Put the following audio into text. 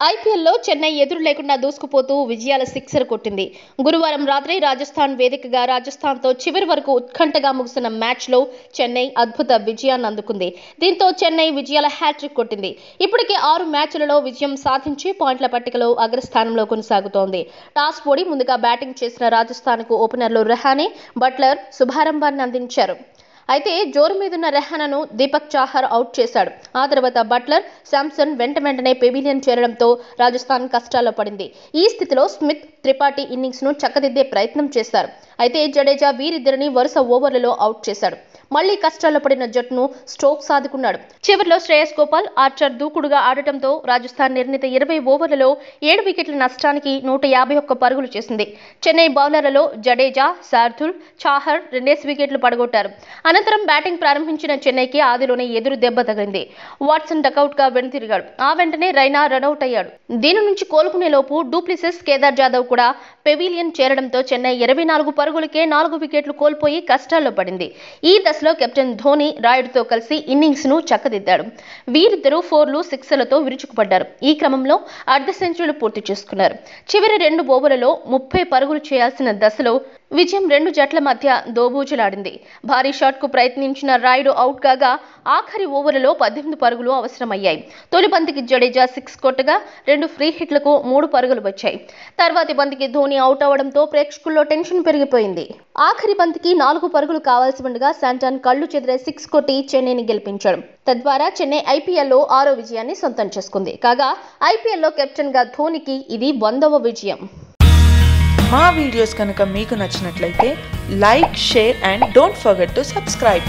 ఐపీఎల్లో చెన్నై ఎదురు లేకుండా దూసుకుపోతూ విజయాల సిక్సర్ కొట్టింది. గురువారం రాత్రి రాజస్థాన్ వేదికగా రాజస్థాన్తో చివరి వరకు ఉత్కంఠగా ముగిసిన మ్యాచ్లో చెన్నై అద్భుత విజయాన్ని అందుకుంది. దీంతో చెన్నై విజయాల హ్యాట్రిక్ కొట్టింది. ఇప్పటికే 6 మ్యాచ్లలో విజయం సాధించి పాయింట్ల పట్టికలో అగ్రస్థానంలో కొనసాగుతోంది. టాస్ ఓడి ముందుగా బ్యాటింగ్ చేసిన రాజస్థాన్కు ఓపెనర్లు రహానే, బట్లర్ శుభారంభాన్ని అందించారు. అయితే జోరు మీదున్న రెహానాను దీపక్ చాహర్ అవుట్ చేశాడు. ఆ తర్వాత బట్లర్, శాంసన్ వెంటనే పెవిలియన్ చేరడంతో రాజస్థాన్ కష్టాల్లో పడింది. ఈ స్థితిలో స్మిత్, త్రిపాఠి ఇన్నింగ్స్ ను చక్కదిద్దే ప్రయత్నం చేశారు. అయితే జడేజా వీరిద్దరిని వరుస ఓవర్లలో అవుట్ చేశాడు. మళ్లీ కష్టాల్లో పడిన జట్టును స్టోక్స్ ఆదుకున్నాడు. చివరిలో శ్రేయస్ గోపాల్, ఆర్చర్ దూకుడుగా ఆడటంతో రాజస్థాన్ నిర్ణీత 20 ఓవర్లలో 7 వికెట్ల నష్టానికి 151 పరుగులు చేసింది. చెన్నై బౌలర్లలో జడేజా, శార్దుల్, చాహర్ 2 వికెట్లు పడగొట్టారు. అనంతరం బ్యాటింగ్ ప్రారంభించిన చెన్నైకి ఆదిలోనే ఎదురు దెబ్బ తగిలింది. వాట్సన్ డకౌట్ గా వెనుతిరిగాడు. ఆ వెంటనే రైనా రనౌట్ అయ్యాడు. దీని నుంచి కోలుకునే లోపు డూప్లిసిస్, కేదార్ జాదవ్ కూడా పెవిలియన్ చేరడంతో చెన్నై 24 పరుగులకే 4 వికెట్లు కోల్పోయి కష్టాల్లో పడింది. ఈ దశలో కెప్టెన్ ధోని రాయుడుతో కలిసి ఇన్నింగ్స్ ను చక్కదిద్దాడు. వీరిద్దరూ 4లు, 6లతో విరుచుకుపడ్డారు. ఈ క్రమంలో అర్ధ సెంచరీలు పూర్తి చేసుకున్నారు. చివరి 2 ఓవర్లలో 30 పరుగులు చేయాల్సిన దశలో విజయం 2 జట్ల మధ్య దోబూచులాడింది. భారీ షాట్కు ప్రయత్నించిన రాయుడు అవుట్ కాగా ఆఖరి ఓవర్లలో 18 పరుగులు అవసరమయ్యాయి. తొలి బంతికి జడేజా 6 కొట్టగా 2 ఫ్రీ హిట్లకు 3 పరుగులు వచ్చాయి. తర్వాతి బంతికి ధోని అవుట్ అవడంతో ప్రేక్షకుల్లో టెన్షన్ పెరిగిపోయింది. ఆఖరి బంతికి 4 పరుగులు కావాల్సి ఉండగా శాంటన్ కళ్లు చెదిరే 6 కొట్టి చెన్నైని గెలిపించాడు. తద్వారా చెన్నై ఐపీఎల్లో 6వ విజయాన్ని సొంతం చేసుకుంది. కాగా ఐపీఎల్లో కెప్టెన్ గా ధోనికి ఇది 100వ విజయం. మా వీడియోస్ కనుక మీకు నచ్చినట్లయితే like, share and don't forget to subscribe.